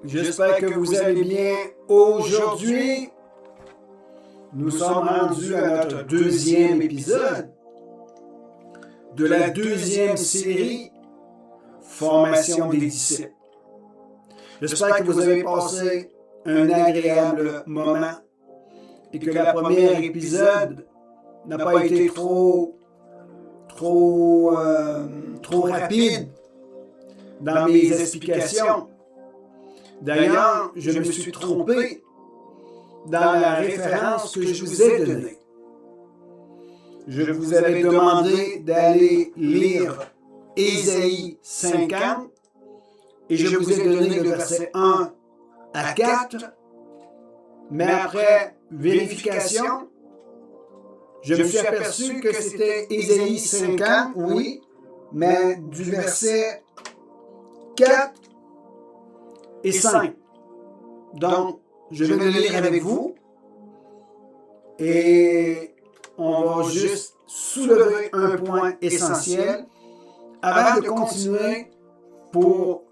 J'espère que vous allez bien. Aujourd'hui, nous sommes rendus à notre deuxième épisode de la deuxième série Formation des disciples. J'espère que vous avez passé un agréable moment et que le premier épisode n'a pas été trop rapide dans mes explications. D'ailleurs, je me suis trompé dans la référence que je vous ai donnée. Je vous avais demandé d'aller lire Ésaïe 50 et je vous ai donné le verset 1 à 4, mais après vérification, je me suis aperçu que c'était Ésaïe 50, oui, mais du verset 4 et 5. Donc, je vais le lire avec vous et on va juste soulever un point essentiel avant de continuer pour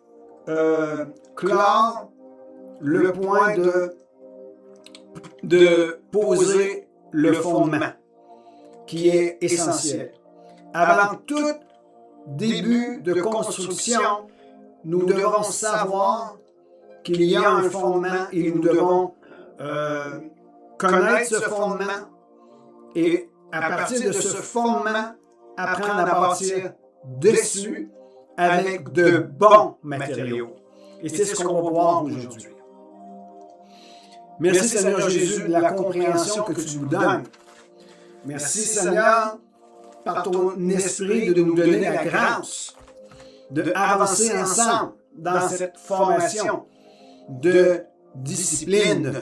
clore le point de poser le fondement qui est essentiel. Avant tout début de construction, nous devons savoir qu'il y a un fondement et nous devons connaître ce fondement et à partir de ce fondement, apprendre à bâtir dessus avec de bons matériaux. Et c'est ce qu'on va voir aujourd'hui. Merci Seigneur Jésus de la compréhension que tu nous donnes. Merci Seigneur par ton esprit de nous donner la grâce d'avancer ensemble dans cette formation de discipline.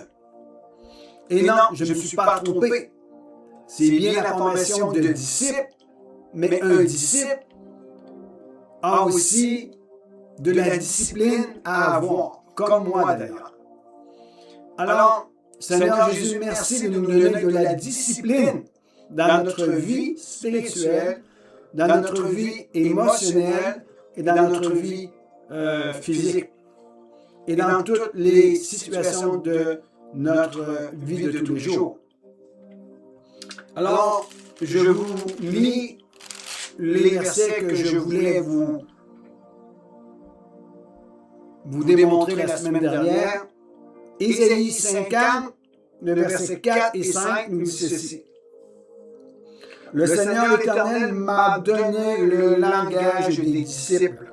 Et non, je ne me suis pas trompé. C'est bien la formation de disciple, mais un disciple a aussi de la discipline à avoir, comme moi d'ailleurs. Alors, Seigneur Jésus, merci de nous donner de la discipline dans notre vie spirituelle, dans notre vie émotionnelle et dans notre vie physique et dans toutes les situations de notre vie de tous les jours. Alors, je vous lis les versets que je voulais vous démontrer la semaine dernière. Ésaïe 50, le verset 4 et 5 nous dit ceci. Le Seigneur l'Éternel m'a donné le langage des disciples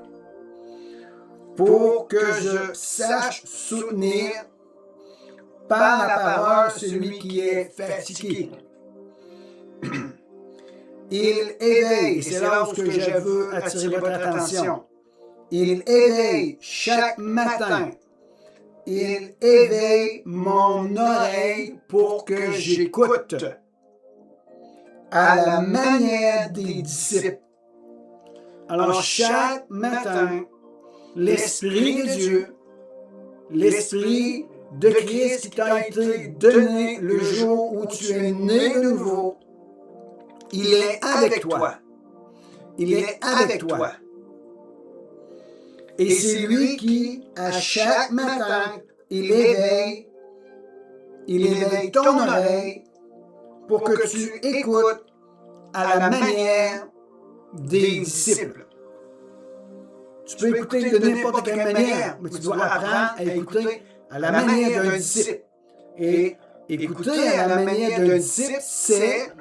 pour que je sache soutenir par la parole celui qui est fatigué. Il éveille, et c'est là où je veux attirer votre attention, il éveille chaque matin, il éveille mon oreille pour que j'écoute à la manière des disciples. Alors chaque matin, l'Esprit de Dieu, l'Esprit de Christ qui t'a été donné le jour où tu es né de nouveau, il est avec toi. Il est avec toi. Et c'est lui qui, à chaque matin, il éveille ton oreille pour que tu écoutes à la manière des disciples. Tu peux écouter de n'importe quelle manière, mais tu dois apprendre à écouter à la manière d'un disciple. Et écouter à la manière d'un disciple, c'est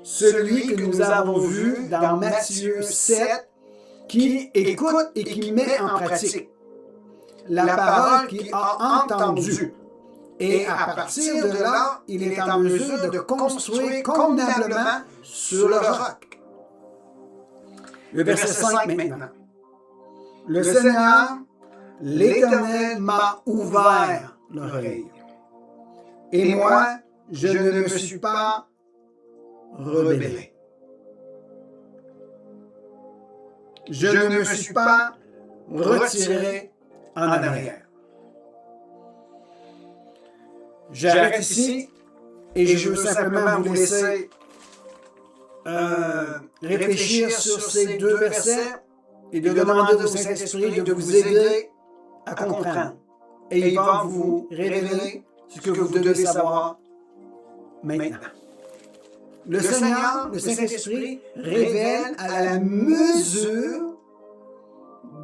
celui que nous avons vu dans Matthieu 7, qui écoute et qui met en pratique la parole qu'il a entendue. Et à partir de là, il est en mesure de construire convenablement sur le roc. Le verset 5 maintenant. Le Seigneur, l'Éternel m'a ouvert l'oreille. Et moi, je ne me suis pas rebellé. Je ne me suis pas retiré en arrière. J'arrête ici et je veux simplement vous laisser réfléchir sur ces deux versets et de demander au Saint-Esprit de vous aider à comprendre. et il va vous révéler ce que vous devez savoir maintenant. Le Seigneur, le Saint-Esprit, révèle à la mesure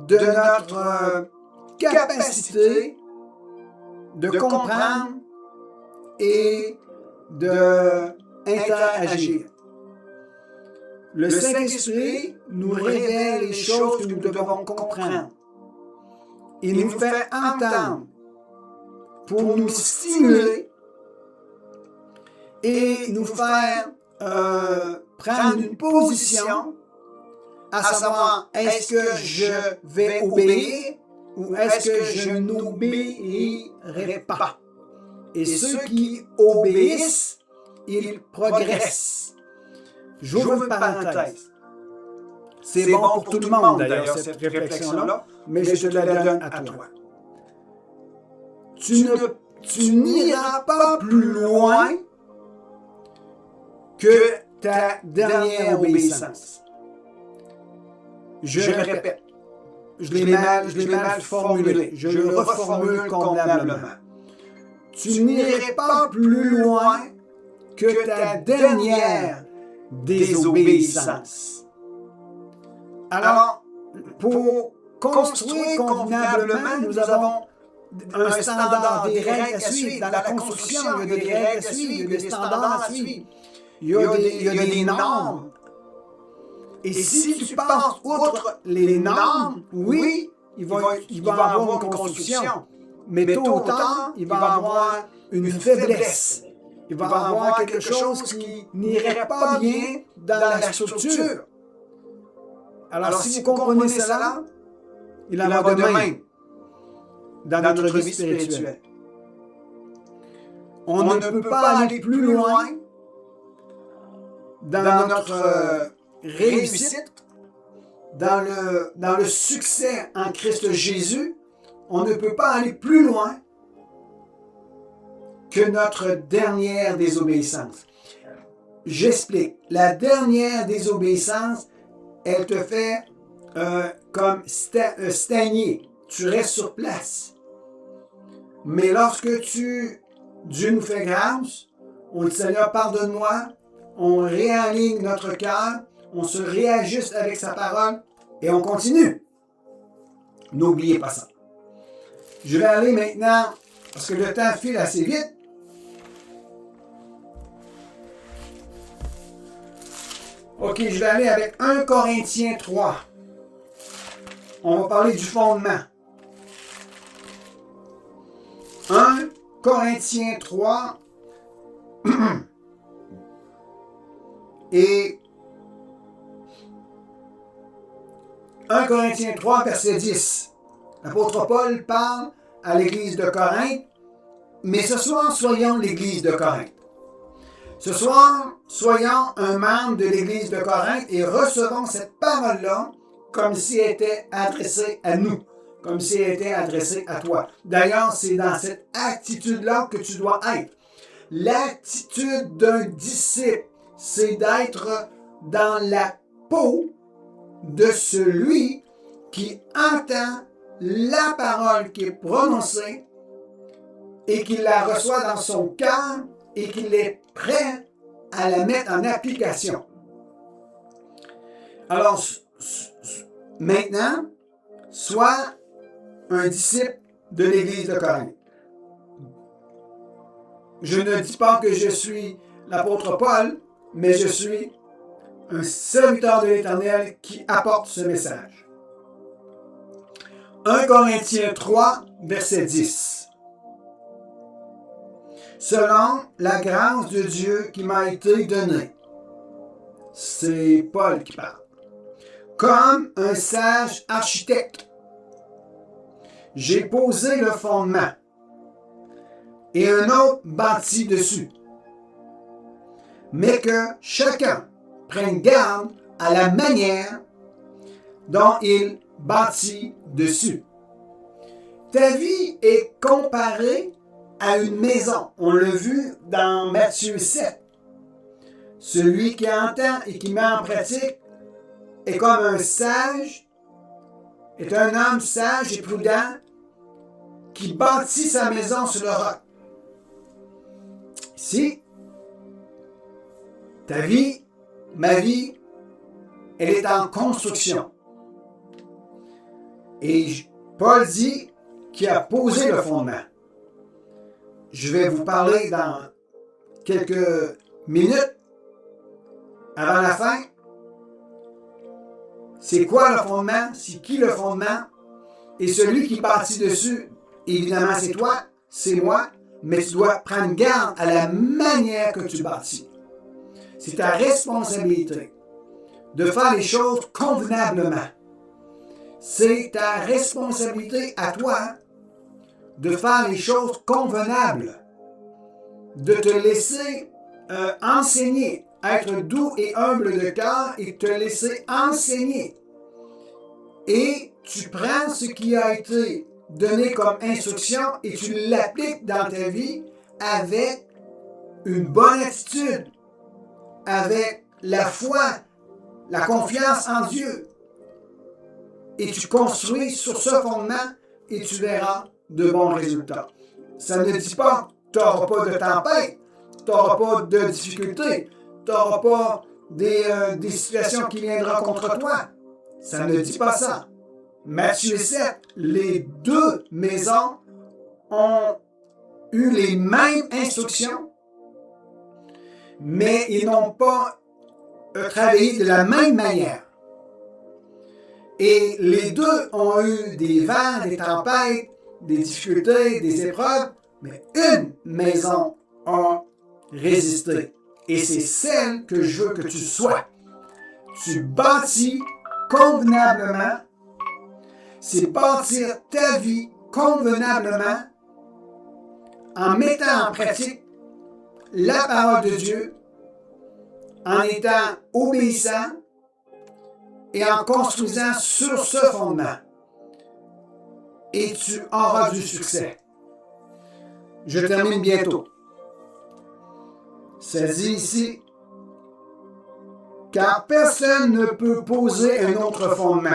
de notre capacité de comprendre et d'interagir. Le Saint-Esprit nous révèle les choses que nous devons comprendre. Il nous fait entendre pour nous stimuler et nous faire prendre une position, à savoir, est-ce que je vais obéir ou est-ce que je n'obéirai pas? Et ceux qui obéissent, ils progressent. J'ouvre une parenthèse. C'est bon pour tout le monde, d'ailleurs, cette réflexion-là, mais je te la donne à toi. Tu n'iras pas plus loin que ta dernière obéissance. Je répète, je l'ai mal formulé, je le reformule convenablement. Tu n'irais pas plus loin que ta dernière désobéissance. Alors, pour construire convenablement, nous avons un standard, des règles à suivre. Dans la construction, il y a des règles à suivre, il y a des standards à suivre. Il y a des normes. Et si tu passes outre les normes, oui, il va avoir une construction. Mais tôt ou tard, il va avoir une faiblesse. Il va avoir quelque chose qui n'irait pas bien dans la structure. Alors si vous comprenez cela, il en va de même dans notre vie spirituelle. On ne peut pas aller plus loin dans notre réussite, dans le succès en Christ Jésus. On ne peut pas aller plus loin que notre dernière désobéissance. J'explique. La dernière désobéissance, elle te fait comme stagner. Tu restes sur place. Mais lorsque Dieu nous fait grâce, on dit Seigneur, pardonne-moi, on réaligne notre cœur, on se réajuste avec sa parole et on continue. N'oubliez pas ça. Je vais aller maintenant, parce que le temps file assez vite. OK, je vais aller avec 1 Corinthiens 3. On va parler du fondement. 1 Corinthiens 3 et 1 Corinthiens 3, verset 10. L'apôtre Paul parle à l'église de Corinthe, mais ce soir, soyons l'église de Corinthe. Ce soir, soyons un membre de l'église de Corinthe et recevons cette parole-là comme si elle était adressée à nous, comme si elle était adressée à toi. D'ailleurs, c'est dans cette attitude-là que tu dois être. L'attitude d'un disciple, c'est d'être dans la peau de celui qui entend la parole qui est prononcée et qui la reçoit dans son cœur et qu'il est prêt à la mettre en application. Alors, maintenant, sois un disciple de l'Église de Corinthe. Je ne dis pas que je suis l'apôtre Paul, mais je suis un serviteur de l'Éternel qui apporte ce message. 1 Corinthiens 3, verset 10. Selon la grâce de Dieu qui m'a été donnée. C'est Paul qui parle. Comme un sage architecte, j'ai posé le fondement et un autre bâtit dessus. Mais que chacun prenne garde à la manière dont il bâtit dessus. Ta vie est comparée à une maison. On l'a vu dans Matthieu 7. Celui qui entend et qui met en pratique est comme un sage, est un homme sage et prudent qui bâtit sa maison sur le roc. Ici, ta vie, ma vie, elle est en construction. Et Paul dit qu'il a posé le fondement. Je vais vous parler dans quelques minutes avant la fin. C'est quoi le fondement? C'est qui le fondement? Et celui qui bâtit dessus, évidemment, c'est toi, c'est moi, mais tu dois prendre garde à la manière que tu bâtis. C'est ta responsabilité de faire les choses convenablement. C'est ta responsabilité à toi de faire les choses convenables, de te laisser enseigner, être doux et humble de cœur et te laisser enseigner. Et tu prends ce qui a été donné comme instruction et tu l'appliques dans ta vie avec une bonne attitude, avec la foi, la confiance en Dieu. Et tu construis sur ce fondement et tu verras de bons résultats. Ça ne dit pas que tu n'auras pas de tempête, tu n'auras pas de difficultés, tu n'auras pas des situations qui viendront contre toi. Ça ne dit pas ça. Matthieu 7, les deux maisons ont eu les mêmes instructions, mais ils n'ont pas travaillé de la même manière. Et les deux ont eu des vents, des tempêtes, des difficultés, des épreuves, mais une maison a résisté. Et c'est celle que je veux que tu sois. Tu bâtis convenablement. C'est bâtir ta vie convenablement en mettant en pratique la parole de Dieu, en étant obéissant et en construisant sur ce fondement. Et tu auras du succès. Je termine bientôt. Ça dit ici, car personne ne peut poser un autre fondement.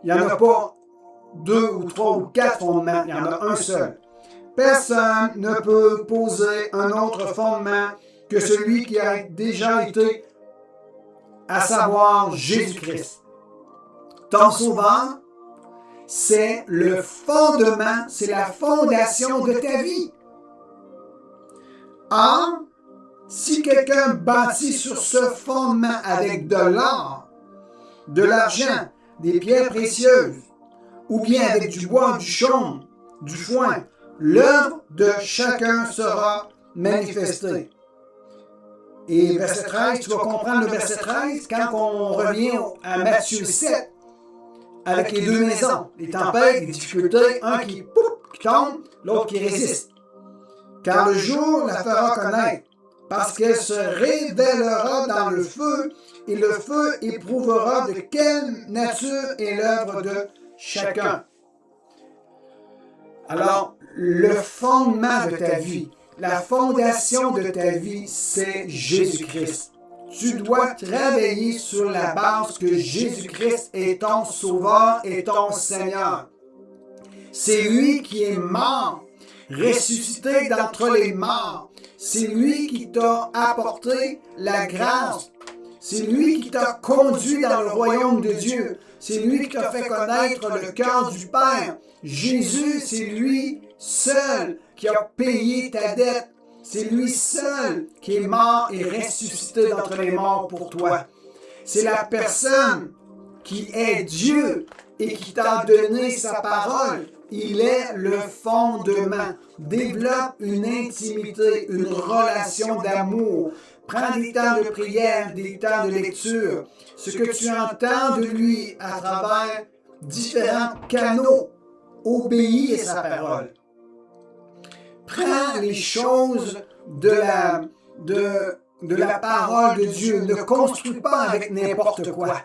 Il n'y en a pas 2 ou 3 ou 4 fondements, il y en a un seul. Personne ne peut poser un autre fondement que celui qui a déjà été, à savoir Jésus-Christ. Ton sauveur, c'est le fondement, c'est la fondation de ta vie. Or, si quelqu'un bâtit sur ce fondement avec de l'or, de l'argent, des pierres précieuses, ou bien avec du bois, du chaume, du foin, l'œuvre de chacun sera manifestée. Et verset 13, tu vas comprendre le verset 13 quand on revient à Matthieu 7, avec les deux maisons, les tempêtes, les difficultés, un qui tombe, l'autre qui résiste. Car le jour la fera connaître, parce qu'elle se révélera dans le feu, et le feu éprouvera de quelle nature est l'œuvre de chacun. Alors, le fondement de ta vie, la fondation de ta vie, c'est Jésus-Christ. Tu dois travailler sur la base que Jésus-Christ est ton Sauveur et ton Seigneur. C'est lui qui est mort, ressuscité d'entre les morts. C'est lui qui t'a apporté la grâce. C'est lui qui t'a conduit dans le royaume de Dieu. C'est lui qui t'a fait connaître le cœur du Père. Jésus, c'est lui seul qui a payé ta dette. C'est lui seul qui est mort et ressuscité d'entre les morts pour toi. C'est la personne qui est Dieu et qui t'a donné sa parole. Il est le fondement. Développe une intimité, une relation d'amour. Prends des temps de prière, des temps de lecture. Ce que tu entends de lui à travers différents canaux. Obéis à sa parole. Prends les choses de la parole de Dieu. Ne construis pas avec n'importe quoi.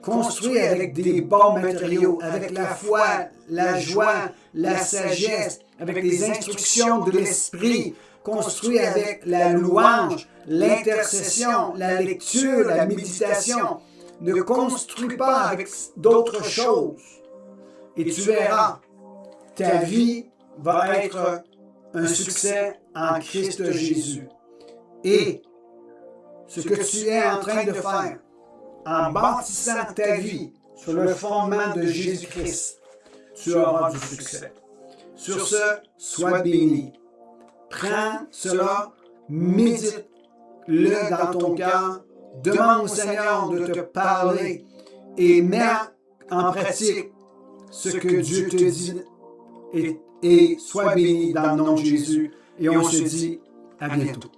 Construis avec des bons matériaux, avec la foi, la joie, la sagesse, avec les instructions de l'esprit. Construis avec la louange, l'intercession, la lecture, la méditation. Ne construis pas avec d'autres choses. Et tu verras ta vie va être un succès en Christ Jésus. Et ce que tu es en train de faire, en bâtissant ta vie sur le fondement de Jésus-Christ, tu auras du succès. Sur ce, sois béni. Prends cela, médite-le dans ton cœur, demande au Seigneur de te parler et mets en pratique ce que Dieu te dit et sois béni dans le nom de Jésus. Et on se dit à bientôt.